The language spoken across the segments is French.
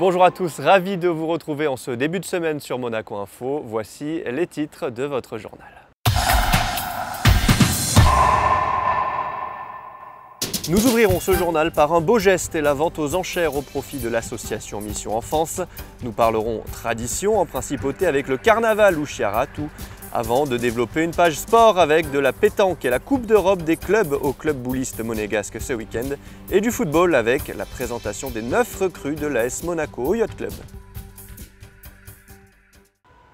Bonjour à tous, ravi de vous retrouver en ce début de semaine sur Monaco Info. Voici les titres de votre journal. Nous ouvrirons ce journal par un beau geste et la vente aux enchères au profit de l'association Mission Enfance. Nous parlerons tradition en principauté avec le carnaval Ushiaratu, avant de développer une page sport avec de la pétanque et la Coupe d'Europe des clubs au club bouliste monégasque ce week-end et du football avec la présentation des 9 recrues de l'AS Monaco au Yacht Club.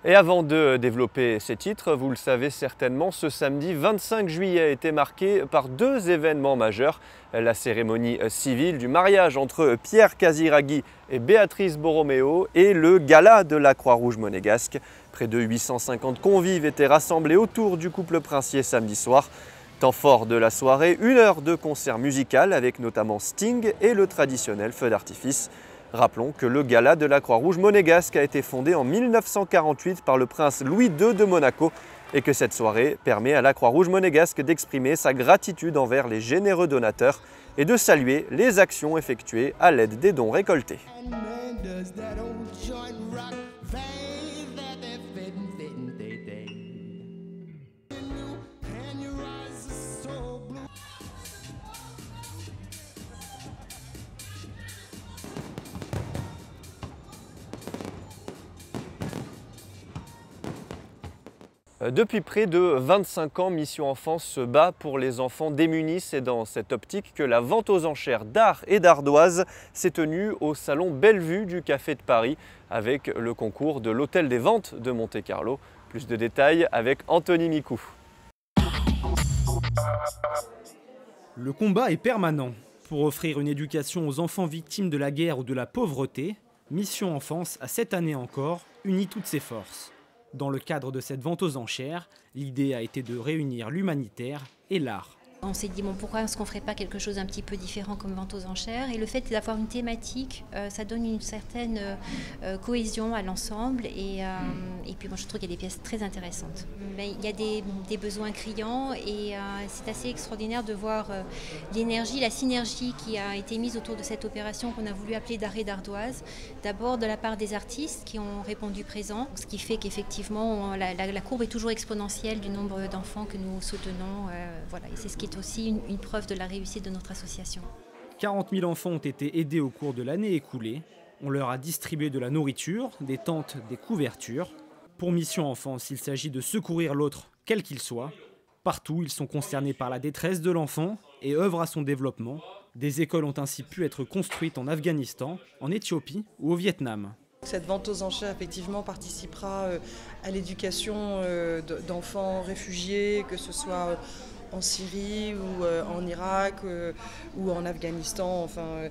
Et avant de développer ces titres, vous le savez certainement, ce samedi 25 juillet a été marqué par 2 événements majeurs. La cérémonie civile du mariage entre Pierre Casiraghi et Béatrice Borromeo et le gala de la Croix-Rouge monégasque. Près de 850 convives étaient rassemblés autour du couple princier samedi soir. Temps fort de la soirée, 1 heure de concert musical avec notamment Sting et le traditionnel feu d'artifice. Rappelons que le gala de la Croix-Rouge monégasque a été fondé en 1948 par le prince Louis II de Monaco et que cette soirée permet à la Croix-Rouge monégasque d'exprimer sa gratitude envers les généreux donateurs et de saluer les actions effectuées à l'aide des dons récoltés. Depuis près de 25 ans, Mission Enfance se bat pour les enfants démunis. C'est dans cette optique que la vente aux enchères d'art et d'ardoise s'est tenue au salon Bellevue du Café de Paris avec le concours de l'Hôtel des Ventes de Monte-Carlo. Plus de détails avec Anthony Micou. Le combat est permanent. Pour offrir une éducation aux enfants victimes de la guerre ou de la pauvreté, Mission Enfance a cette année encore uni toutes ses forces. Dans le cadre de cette vente aux enchères, l'idée a été de réunir l'humanitaire et l'art. On s'est dit, bon, pourquoi est-ce qu'on ne ferait pas quelque chose un petit peu différent comme vente aux enchères? Et le fait d'avoir une thématique, ça donne une certaine cohésion à l'ensemble. Et puis moi, je trouve qu'il y a des pièces très intéressantes. Mais il y a des besoins criants et c'est assez extraordinaire de voir l'énergie, la synergie qui a été mise autour de cette opération qu'on a voulu appeler d'art et d'ardoise. D'abord de la part des artistes qui ont répondu présent, ce qui fait qu'effectivement la courbe est toujours exponentielle du nombre d'enfants que nous soutenons. Voilà, et c'est ce qui est aussi une preuve de la réussite de notre association. 40 000 enfants ont été aidés au cours de l'année écoulée. On leur a distribué de la nourriture, des tentes, des couvertures. Pour Mission Enfance, il s'agit de secourir l'autre, quel qu'il soit. Partout, ils sont concernés par la détresse de l'enfant et œuvrent à son développement. Des écoles ont ainsi pu être construites en Afghanistan, en Éthiopie ou au Vietnam. Cette vente aux enchères, effectivement, participera à l'éducation d'enfants réfugiés, que ce soit en Syrie ou en Irak ou en Afghanistan, enfin,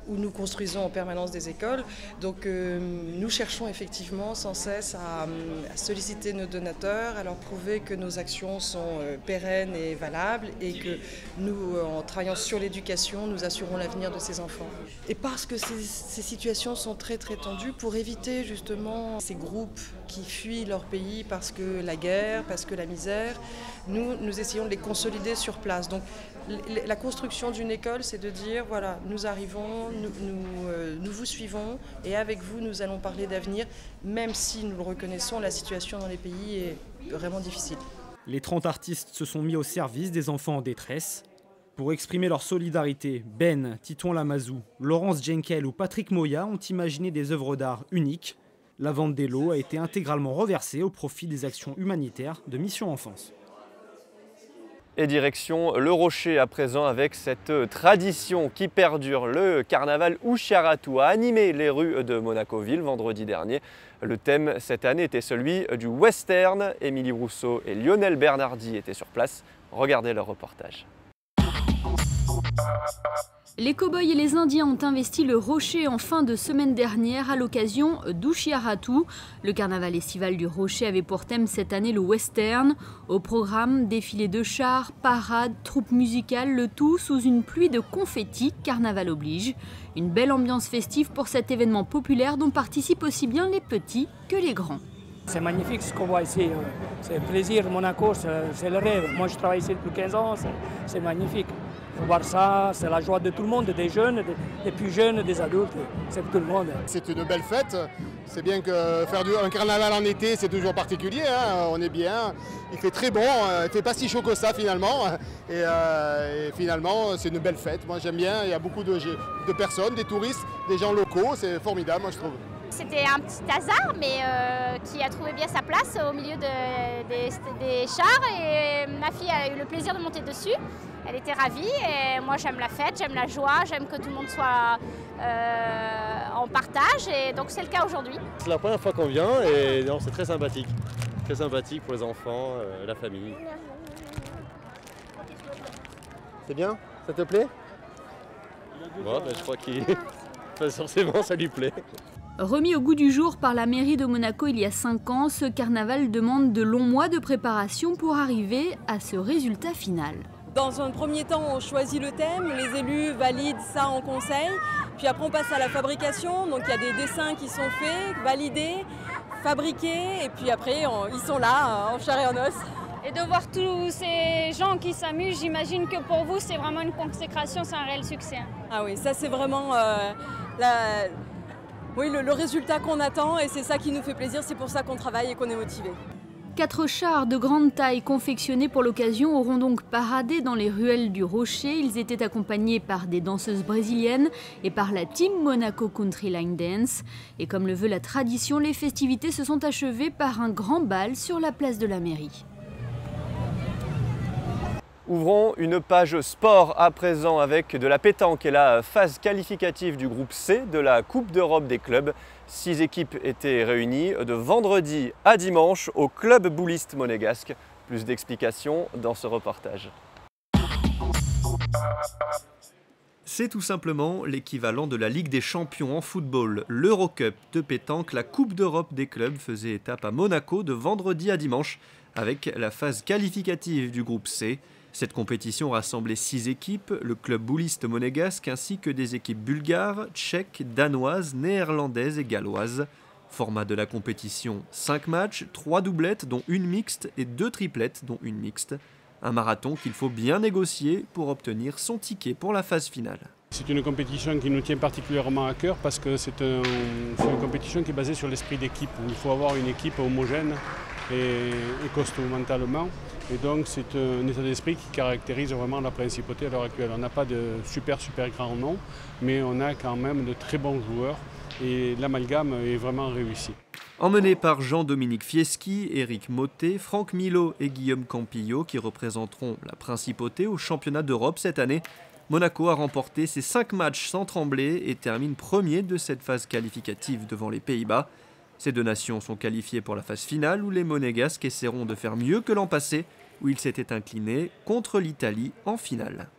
où nous construisons en permanence des écoles. Donc nous cherchons effectivement sans cesse à solliciter nos donateurs, à leur prouver que nos actions sont pérennes et valables et que nous, en travaillant sur l'éducation, nous assurons l'avenir de ces enfants. Et parce que ces situations sont très très tendues, pour éviter justement ces groupes qui fuient leur pays parce que la guerre, parce que la misère, nous essayons de les consolider sur place. Donc la construction d'une école, c'est de dire, voilà, nous arrivons, nous vous suivons et avec vous, nous allons parler d'avenir, même si nous le reconnaissons, la situation dans les pays est vraiment difficile. Les 30 artistes se sont mis au service des enfants en détresse. Pour exprimer leur solidarité, Ben, Titon Lamazou, Laurence Jenkel ou Patrick Moya ont imaginé des œuvres d'art uniques. La vente des lots a été intégralement reversée au profit des actions humanitaires de Mission Enfance. Et direction Le Rocher à présent avec cette tradition qui perdure. Le carnaval Ushiaratu a animé les rues de Monaco-Ville vendredi dernier. Le thème cette année était celui du western. Émilie Rousseau et Lionel Bernardi étaient sur place. Regardez leur reportage. Les cow-boys et les Indiens ont investi le Rocher en fin de semaine dernière à l'occasion d'Ushiaratu. Le carnaval estival du Rocher avait pour thème cette année le western. Au programme, défilé de chars, parades, troupes musicales, le tout sous une pluie de confettis, carnaval oblige. Une belle ambiance festive pour cet événement populaire dont participent aussi bien les petits que les grands. C'est magnifique ce qu'on voit ici, c'est le plaisir, Monaco, c'est le rêve. Moi je travaille ici depuis 15 ans, c'est magnifique. faut voir ça, c'est la joie de tout le monde, des jeunes, des plus jeunes, des adultes, c'est tout le monde. C'est une belle fête, c'est bien que faire un carnaval en été c'est toujours particulier, hein. On est bien, il fait très bon, il fait pas si chaud que ça finalement, et finalement c'est une belle fête, moi j'aime bien, il y a beaucoup de personnes, des touristes, des gens locaux, c'est formidable moi je trouve. C'était un petit hasard, mais qui a trouvé bien sa place au milieu des chars. Et ma fille a eu le plaisir de monter dessus. Elle était ravie et moi j'aime la fête, j'aime la joie, j'aime que tout le monde soit en partage. Et donc c'est le cas aujourd'hui. C'est la première fois qu'on vient et c'est très sympathique. Très sympathique pour les enfants, la famille. C'est bien? Ça te plaît? Bon, je crois qu'il... forcément ça lui plaît. Remis au goût du jour par la mairie de Monaco il y a 5 ans, ce carnaval demande de longs mois de préparation pour arriver à ce résultat final. Dans un premier temps, on choisit le thème, les élus valident ça en conseil, puis après on passe à la fabrication, donc il y a des dessins qui sont faits, validés, fabriqués, et puis après ils sont là, en chair et en os. Et de voir tous ces gens qui s'amusent, j'imagine que pour vous c'est vraiment une consécration, c'est un réel succès. Ah oui, ça c'est vraiment le résultat qu'on attend et c'est ça qui nous fait plaisir, c'est pour ça qu'on travaille et qu'on est motivé. 4 chars de grande taille confectionnés pour l'occasion auront donc paradé dans les ruelles du Rocher. Ils étaient accompagnés par des danseuses brésiliennes et par la Team Monaco Country Line Dance. Et comme le veut la tradition, les festivités se sont achevées par un grand bal sur la place de la mairie. Ouvrons une page sport à présent avec de la pétanque et la phase qualificative du groupe C de la Coupe d'Europe des clubs. 6 équipes étaient réunies de vendredi à dimanche au club bouliste monégasque. Plus d'explications dans ce reportage. C'est tout simplement l'équivalent de la Ligue des champions en football, l'Eurocup de pétanque. La Coupe d'Europe des clubs faisait étape à Monaco de vendredi à dimanche avec la phase qualificative du groupe C. Cette compétition rassemblait 6 équipes, le club bouliste monégasque ainsi que des équipes bulgares, tchèques, danoises, néerlandaises et galloises. Format de la compétition, 5 matchs, 3 doublettes dont une mixte et 2 triplettes dont une mixte. Un marathon qu'il faut bien négocier pour obtenir son ticket pour la phase finale. C'est une compétition qui nous tient particulièrement à cœur parce que c'est une compétition qui est basée sur l'esprit d'équipe. Il faut avoir une équipe homogène et costaud mentalement. Et donc c'est un état d'esprit qui caractérise vraiment la principauté à l'heure actuelle. On n'a pas de super grands noms, mais on a quand même de très bons joueurs et l'amalgame est vraiment réussi. Emmenés par Jean-Dominique Fieschi, Éric Mottet, Franck Milot et Guillaume Campillo qui représenteront la principauté au championnat d'Europe cette année, Monaco a remporté ses 5 matchs sans trembler et termine premier de cette phase qualificative devant les Pays-Bas. Ces 2 nations sont qualifiées pour la phase finale où les Monégasques essaieront de faire mieux que l'an passé où ils s'étaient inclinés contre l'Italie en finale.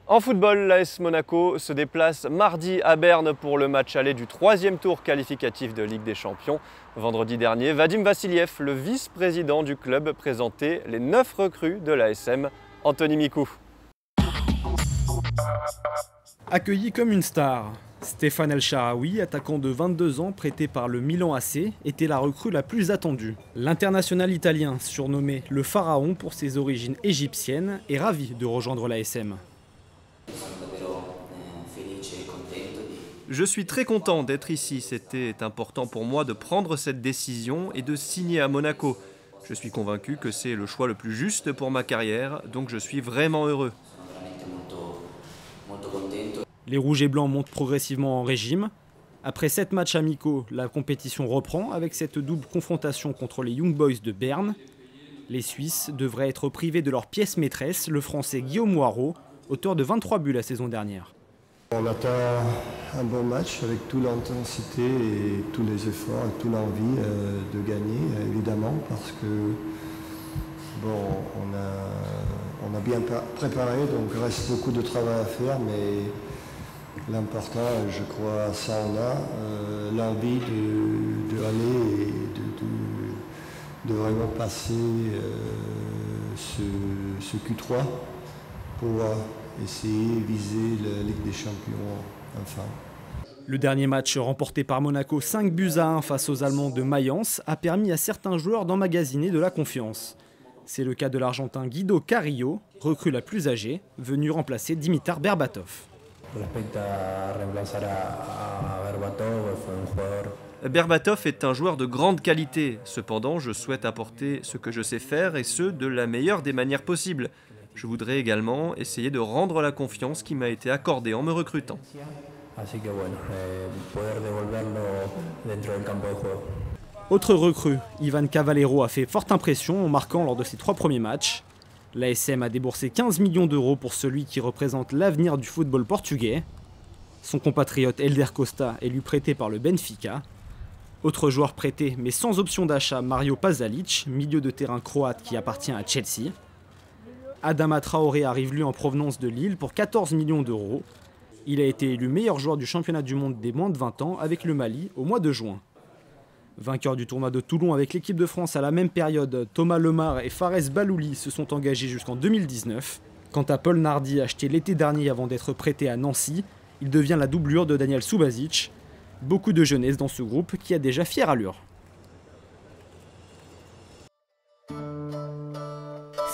En football, l'AS Monaco se déplace mardi à Berne pour le match aller du 3e tour qualificatif de Ligue des Champions. Vendredi dernier, Vadim Vassiliev, le vice-président du club, présentait les 9 recrues de l'ASM. Anthony Mikou. Accueilli comme une star, Stéphane El Shaarawy, attaquant de 22 ans prêté par le Milan AC, était la recrue la plus attendue. L'international italien, surnommé le Pharaon pour ses origines égyptiennes, est ravi de rejoindre l'ASM. Je suis très content d'être ici. C'était important pour moi de prendre cette décision et de signer à Monaco. Je suis convaincu que c'est le choix le plus juste pour ma carrière, donc je suis vraiment heureux. Les Rouges et Blancs montent progressivement en régime. Après 7 matchs amicaux, la compétition reprend avec cette double confrontation contre les Young Boys de Berne. Les Suisses devraient être privés de leur pièce maîtresse, le Français Guillaume Waro, auteur de 23 buts la saison dernière. On attend un bon match avec toute l'intensité et tous les efforts et toute l'envie de gagner, évidemment, parce que bon, on a bien préparé, donc il reste beaucoup de travail à faire, mais l'important, je crois, ça on a, l'envie de aller et de vraiment passer ce Q3 pour essayer de viser la Ligue des Champions enfin. Le dernier match remporté par Monaco 5-1 face aux Allemands de Mayence a permis à certains joueurs d'emmagasiner de la confiance. C'est le cas de l'Argentin Guido Carrillo, recrue la plus âgée, venu remplacer Dimitar Berbatov. Berbatov est un joueur de grande qualité. Cependant, je souhaite apporter ce que je sais faire et ce, de la meilleure des manières possibles. Je voudrais également essayer de rendre la confiance qui m'a été accordée en me recrutant. Autre recrue, Ivan Cavallero a fait forte impression en marquant lors de ses 3 premiers matchs. L'ASM a déboursé 15 millions d'euros pour celui qui représente l'avenir du football portugais. Son compatriote Elder Costa est lui prêté par le Benfica. Autre joueur prêté mais sans option d'achat, Mario Pasalic, milieu de terrain croate qui appartient à Chelsea. Adama Traoré arrive lui en provenance de Lille pour 14 millions d'euros. Il a été élu meilleur joueur du championnat du monde des moins de 20 ans avec le Mali au mois de juin. Vainqueurs du tournoi de Toulon avec l'équipe de France à la même période, Thomas Lemar et Fares Balouli se sont engagés jusqu'en 2019. Quant à Paul Nardi, acheté l'été dernier avant d'être prêté à Nancy, il devient la doublure de Daniel Subasic. Beaucoup de jeunesse dans ce groupe qui a déjà fière allure.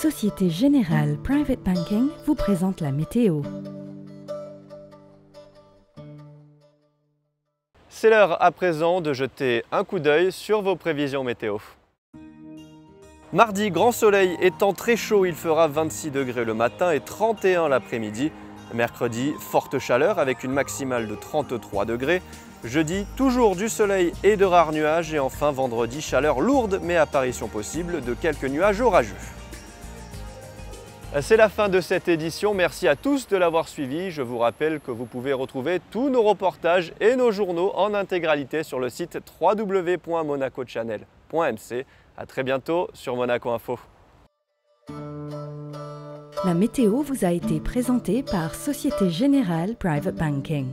Société Générale Private Banking vous présente la météo. C'est l'heure à présent de jeter un coup d'œil sur vos prévisions météo. Mardi, grand soleil et temps très chaud, il fera 26 degrés le matin et 31 l'après-midi. Mercredi, forte chaleur avec une maximale de 33 degrés. Jeudi, toujours du soleil et de rares nuages. Et enfin, vendredi, chaleur lourde mais apparition possible de quelques nuages orageux. C'est la fin de cette édition, merci à tous de l'avoir suivi. Je vous rappelle que vous pouvez retrouver tous nos reportages et nos journaux en intégralité sur le site www.monacochannel.mc. A très bientôt sur Monaco Info. La météo vous a été présentée par Société Générale Private Banking.